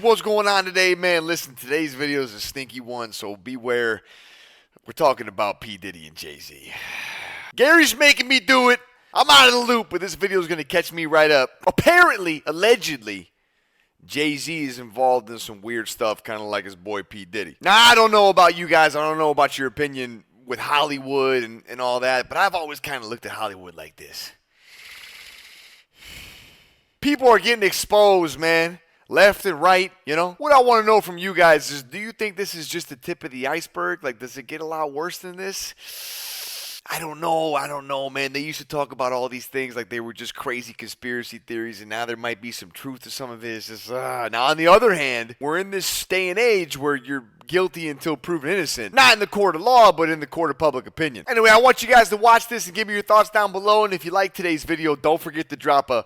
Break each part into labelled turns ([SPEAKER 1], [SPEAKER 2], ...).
[SPEAKER 1] YouTube, what's going on today, man? Listen, today's video is a stinky one, so beware. We're talking about P. Diddy and Jay-Z. Gary's making me do it. I'm out of the loop, but this video is going to catch me right up. Apparently, allegedly, Jay-Z is involved in some weird stuff, kind of like his boy P. Diddy. Now, I don't know about you guys. I don't know about your opinion with Hollywood and all that, but I've always kind of looked at Hollywood like this. People are getting exposed, man. Left and right, you know. What I want to know from you guys is, do you think this is just the tip of the iceberg? Like, does it get a lot worse than this? I don't know, man. They used to talk about all these things like they were just crazy conspiracy theories, and now there might be some truth to some of it. It's just, Now, on the other hand, we're in this day and age where you're guilty until proven innocent. Not in the court of law, but in the court of public opinion. Anyway, I want you guys to watch this and give me your thoughts down below, and if you like today's video, don't forget to drop a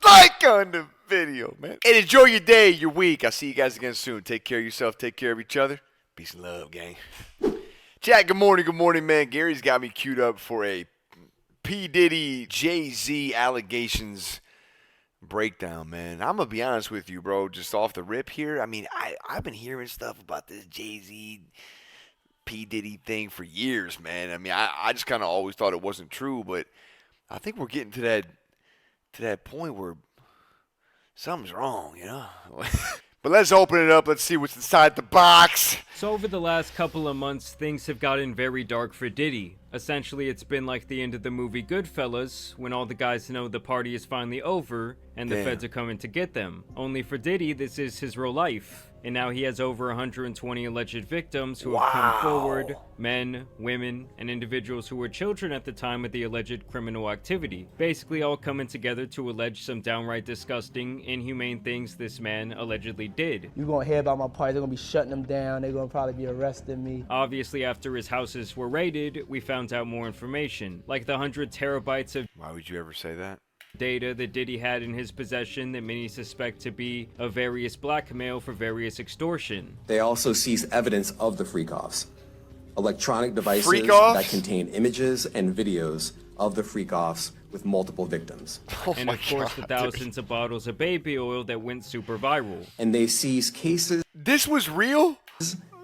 [SPEAKER 1] like on the video, man. And enjoy your day, your week. I'll see you guys again soon. Take care of yourself. Take care of each other. Peace and love, gang. Chat, good morning, man. Gary's got me queued up for a P. Diddy, Jay-Z allegations breakdown, man. I'm going to be honest with you, bro. Just off the rip here. I mean, I've been hearing stuff about this Jay-Z, P. Diddy thing for years, man. I mean, I just kind of always thought it wasn't true, but I think we're getting to that point where something's wrong, you know? But let's open it up. Let's see what's inside the box.
[SPEAKER 2] So over the last couple of months, things have gotten very dark for Diddy. Essentially, it's been like the end of the movie Goodfellas, when all the guys know the party is finally over and the feds are coming to get them. Only for Diddy, this is his real life. And now he has over 120 alleged victims who have come forward, men, women, and individuals who were children at the time of the alleged criminal activity. Basically all coming together to allege some downright disgusting, inhumane things this man allegedly did.
[SPEAKER 3] You're gonna hear about my party, they're gonna be shutting them down, they're gonna probably be arresting me.
[SPEAKER 2] Obviously, after his houses were raided, we found out more information, like the 100 terabytes of
[SPEAKER 1] Why would you ever say that?
[SPEAKER 2] data that Diddy had in his possession that many suspect to be of various blackmail for various extortion.
[SPEAKER 4] They also seized evidence of the freak-offs. Electronic devices that contain images and videos of the freak-offs with multiple victims.
[SPEAKER 2] And of course, the thousands of bottles of baby oil that went super viral.
[SPEAKER 4] And they seized cases...
[SPEAKER 1] This was real?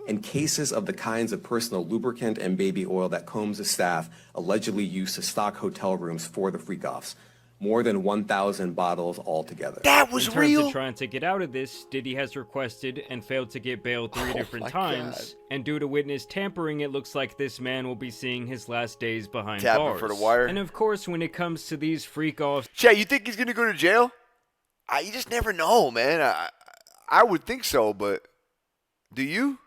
[SPEAKER 4] And cases of the kinds of personal lubricant and baby oil that Combs' staff allegedly used to stock hotel rooms for the freak-offs. More than 1,000 bottles altogether.
[SPEAKER 1] That was real?
[SPEAKER 2] In terms of trying to get out of this, Diddy has requested and failed to get bail 3 different times. God. And due to witness tampering, it looks like this man will be seeing his last days behind bars.
[SPEAKER 1] For the wire.
[SPEAKER 2] And of course, when it comes to these freak-offs...
[SPEAKER 1] Chat, you think he's going to go to jail? You just never know, man. I would think so, but do you?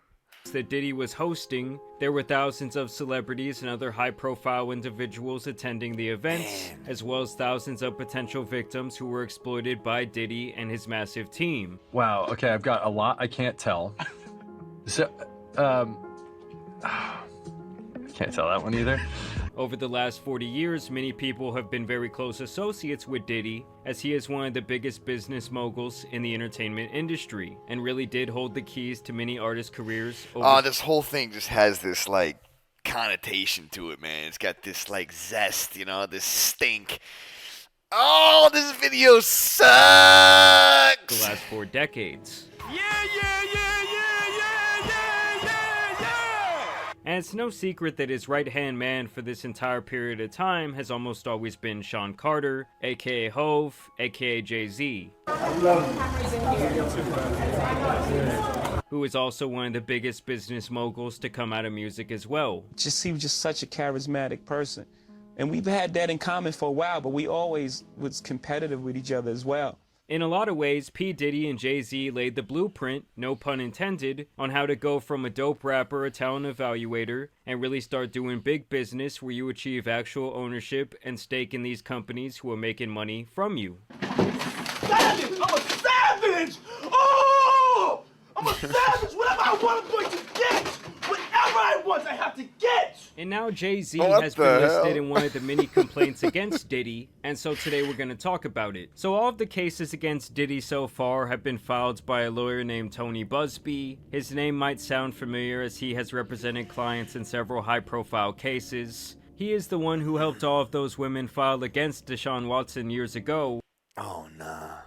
[SPEAKER 2] That Diddy was hosting, there were thousands of celebrities and other high-profile individuals attending the events, as well as thousands of potential victims who were exploited by Diddy and his massive team.
[SPEAKER 5] Wow, okay, I've got a lot I can't tell. So, can't tell that one either.
[SPEAKER 2] Over the last 40 years, many people have been very close associates with Diddy, as he is one of the biggest business moguls in the entertainment industry, and really did hold the keys to many artists' careers.
[SPEAKER 1] This whole thing just has this, like, connotation to it, man. It's got this, like, zest, you know, this stink. Oh, this video sucks!
[SPEAKER 2] The last 4 decades. And it's no secret that his right-hand man for this entire period of time has almost always been Sean Carter, aka Hov, aka Jay-Z. Who is also one of the biggest business moguls to come out of music as well.
[SPEAKER 3] He was just such a charismatic person. And we've had that in common for a while, but we always was competitive with each other as well.
[SPEAKER 2] In a lot of ways, P. Diddy and Jay-Z laid the blueprint, no pun intended, on how to go from a dope rapper, a talent evaluator, and really start doing big business where you achieve actual ownership and stake in these companies who are making money from you.
[SPEAKER 6] Savage! I'm a savage! Oh! I'm a savage! Whatever I want, I'm going to get! Whatever I want, I have to get!
[SPEAKER 2] And now Jay-Z has been listed in one of the many complaints against Diddy, and so today we're going to talk about it. So all of the cases against Diddy so far have been filed by a lawyer named Tony Busby. His name might sound familiar as he has represented clients in several high-profile cases. He is the one who helped all of those women file against Deshaun Watson years ago.
[SPEAKER 1] Oh, nah.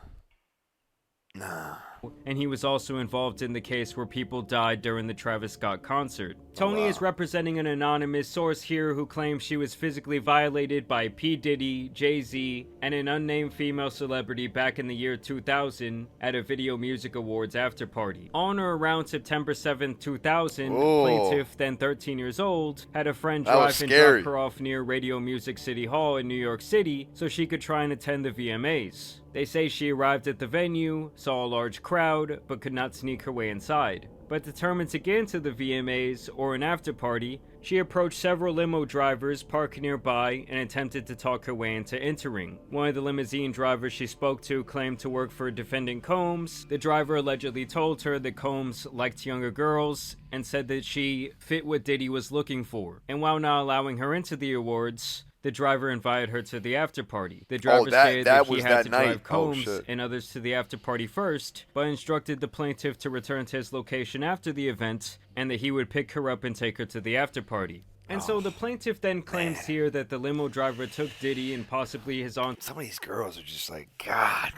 [SPEAKER 2] And he was also involved in the case where people died during the Travis Scott concert. Tony is representing an anonymous source here who claims she was physically violated by P. Diddy, Jay-Z, and an unnamed female celebrity back in the year 2000 at a Video Music Awards after party. On or around September 7, 2000, plaintiff, then 13 years old, had a friend drive and drop her off near Radio Music City Hall in New York City so she could try and attend the VMAs. They say she arrived at the venue, saw a large crowd, but could not sneak her way inside. But determined to get into the VMAs, or an after party, she approached several limo drivers parked nearby and attempted to talk her way into entering. One of the limousine drivers she spoke to claimed to work for defendant Combs. The driver allegedly told her that Combs liked younger girls and said that she fit what Diddy was looking for. And while not allowing her into the awards, the driver invited her to the after party. The driver stated that he had to drive Combs and others to the after party first, but instructed the plaintiff to return to his location after the event, and that he would pick her up and take her to the after party. And so the plaintiff then claims here that the limo driver took Diddy and possibly his aunt.
[SPEAKER 1] Some of these girls are just like, God,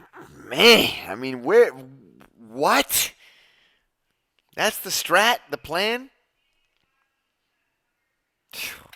[SPEAKER 1] man. I mean, what? That's the strat, the plan?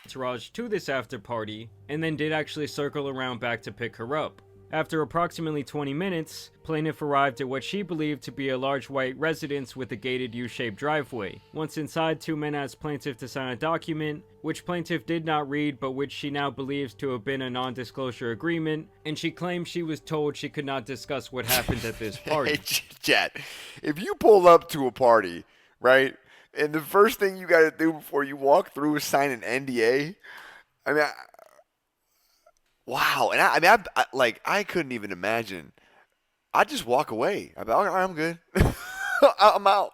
[SPEAKER 2] Entourage to this after party, and then did actually circle around back to pick her up. After approximately 20 minutes, plaintiff arrived at what she believed to be a large white residence with a gated U-shaped driveway. Once inside, two men asked plaintiff to sign a document, which plaintiff did not read, but which she now believes to have been a non-disclosure agreement, and she claims she was told she could not discuss what happened at this party.
[SPEAKER 1] Hey, Chat, if you pull up to a party, right, and the first thing you got to do before you walk through is sign an NDA. I mean, wow. And I couldn't even imagine. I'd just walk away. I'd be like, I'm good. I'm out.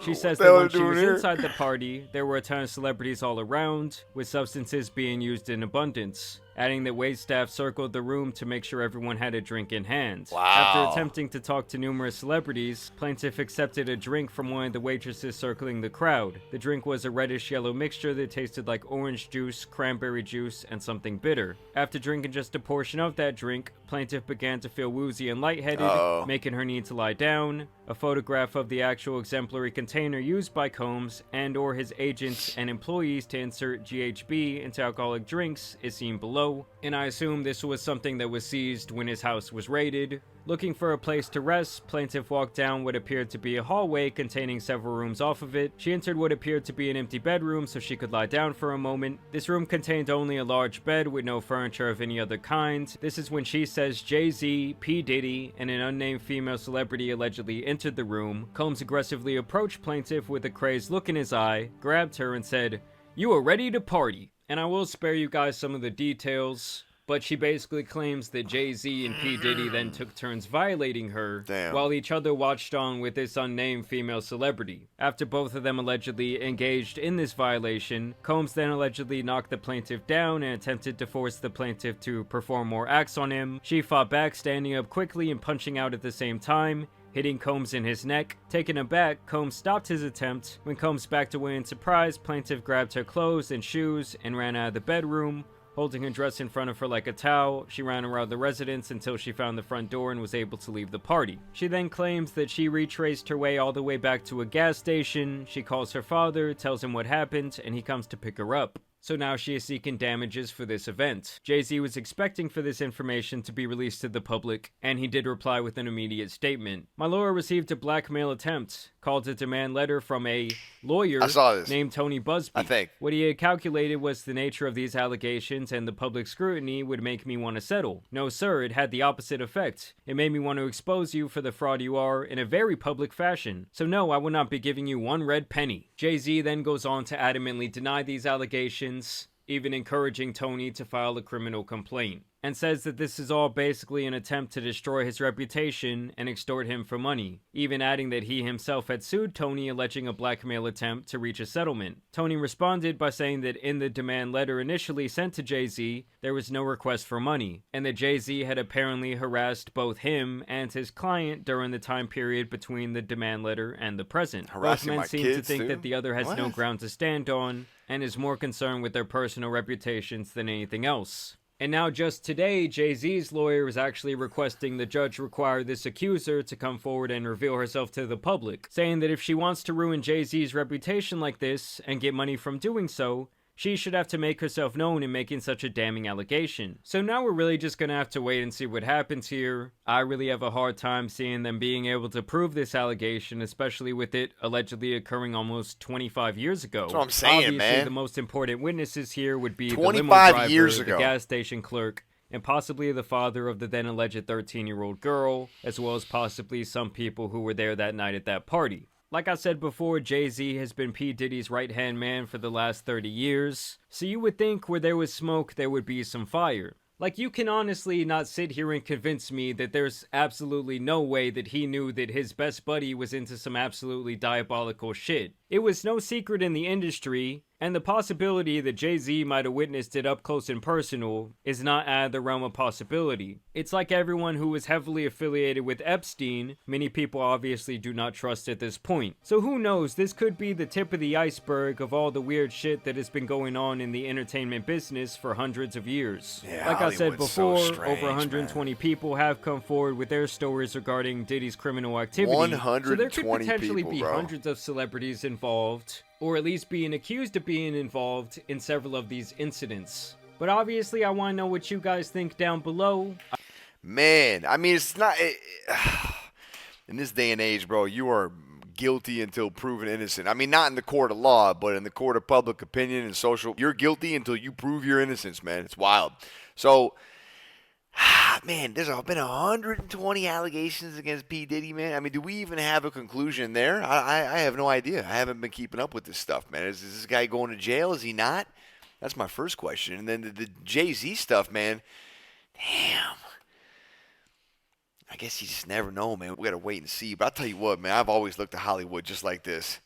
[SPEAKER 2] She says that when she was inside the party, there were a ton of celebrities all around, with substances being used in abundance, adding that waitstaff circled the room to make sure everyone had a drink in hand.
[SPEAKER 1] Wow.
[SPEAKER 2] After attempting to talk to numerous celebrities, plaintiff accepted a drink from one of the waitresses circling the crowd. The drink was a reddish-yellow mixture that tasted like orange juice, cranberry juice, and something bitter. After drinking just a portion of that drink, plaintiff began to feel woozy and lightheaded, making her need to lie down. A photograph of the actual exemplary container used by Combs and or his agents and employees to insert GHB into alcoholic drinks is seen below, and I assume this was something that was seized when his house was raided. Looking for a place to rest, plaintiff walked down what appeared to be a hallway containing several rooms off of it. She entered what appeared to be an empty bedroom so she could lie down for a moment. This room contained only a large bed with no furniture of any other kind. This is when she says Jay-Z, P. Diddy, and an unnamed female celebrity allegedly entered the room. Combs aggressively approached plaintiff with a crazed look in his eye, grabbed her and said, "You are ready to party." And I will spare you guys some of the details, but she basically claims that Jay-Z and P. Diddy then took turns violating her, while each other watched on with this unnamed female celebrity. After both of them allegedly engaged in this violation, Combs then allegedly knocked the plaintiff down and attempted to force the plaintiff to perform more acts on him. She fought back, standing up quickly and punching out at the same time, hitting Combs in his neck. Taken aback, Combs stopped his attempt. When Combs backed away in surprise, plaintiff grabbed her clothes and shoes and ran out of the bedroom. Holding her dress in front of her like a towel, she ran around the residence until she found the front door and was able to leave the party. She then claims that she retraced her way all the way back to a gas station. She calls her father, tells him what happened, and he comes to pick her up. So now she is seeking damages for this event. Jay-Z was expecting for this information to be released to the public, and he did reply with an immediate statement. My lawyer received a blackmail attempt, called a demand letter from a lawyer named Tony Busby.
[SPEAKER 1] I think.
[SPEAKER 2] What he had calculated was the nature of these allegations and the public scrutiny would make me want to settle. No sir, it had the opposite effect. It made me want to expose you for the fraud you are in a very public fashion. So no, I will not be giving you one red penny. Jay-Z then goes on to adamantly deny these allegations, even encouraging Tony to file a criminal complaint, and says that this is all basically an attempt to destroy his reputation and extort him for money, even adding that he himself had sued Tony alleging a blackmail attempt to reach a settlement. Tony responded by saying that in the demand letter initially sent to Jay-Z, there was no request for money, and that Jay-Z had apparently harassed both him and his client during the time period between the demand letter and the present. Both men seem to think that the other has no ground to stand on, and is more concerned with their personal reputations than anything else. And now just today, Jay-Z's lawyer is actually requesting the judge require this accuser to come forward and reveal herself to the public, saying that if she wants to ruin Jay-Z's reputation like this and get money from doing so, she should have to make herself known in making such a damning allegation. So now we're really just gonna have to wait and see what happens here. I really have a hard time seeing them being able to prove this allegation, especially with it allegedly occurring almost 25 years ago.
[SPEAKER 1] That's what I'm saying,
[SPEAKER 2] Obviously,
[SPEAKER 1] man.
[SPEAKER 2] the most important witnesses here would be the
[SPEAKER 1] 25
[SPEAKER 2] limo driver,
[SPEAKER 1] years
[SPEAKER 2] the
[SPEAKER 1] ago.
[SPEAKER 2] gas station clerk, and possibly the father of the then alleged 13-year-old girl, as well as possibly some people who were there that night at that party. Like I said before, Jay-Z has been P. Diddy's right-hand man for the last 30 years, so you would think where there was smoke, there would be some fire. Like, you can honestly not sit here and convince me that there's absolutely no way that he knew that his best buddy was into some absolutely diabolical shit. It was no secret in the industry, and the possibility that Jay-Z might have witnessed it up close and personal is not out of the realm of possibility. It's like everyone who was heavily affiliated with Epstein, many people obviously do not trust at this point. So who knows, this could be the tip of the iceberg of all the weird shit that has been going on in the entertainment business for hundreds of years.
[SPEAKER 1] Yeah,
[SPEAKER 2] like I said
[SPEAKER 1] Hollywood's so
[SPEAKER 2] before,
[SPEAKER 1] strange,
[SPEAKER 2] over 120 people have come forward with their stories regarding Diddy's criminal activity.
[SPEAKER 1] 120
[SPEAKER 2] so there could potentially
[SPEAKER 1] people,
[SPEAKER 2] be
[SPEAKER 1] bro.
[SPEAKER 2] hundreds of celebrities involved, or at least being accused of being involved in several of these incidents. But obviously, I want to know what you guys think down below.
[SPEAKER 1] Man, I mean, it's not... in this day and age, bro, you are guilty until proven innocent. I mean, not in the court of law, but in the court of public opinion and social. You're guilty until you prove your innocence, man. It's wild. So... man, there's been 120 allegations against P. Diddy, man. I mean, do we even have a conclusion there? I have no idea. I haven't been keeping up with this stuff, man. Is this guy going to jail? Is he not? That's my first question. And then the Jay-Z stuff, man. Damn. I guess you just never know, man. We got to wait and see. But I'll tell you what, man. I've always looked at Hollywood just like this.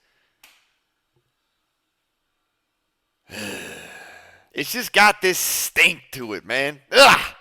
[SPEAKER 1] It's just got this stink to it, man. Ugh!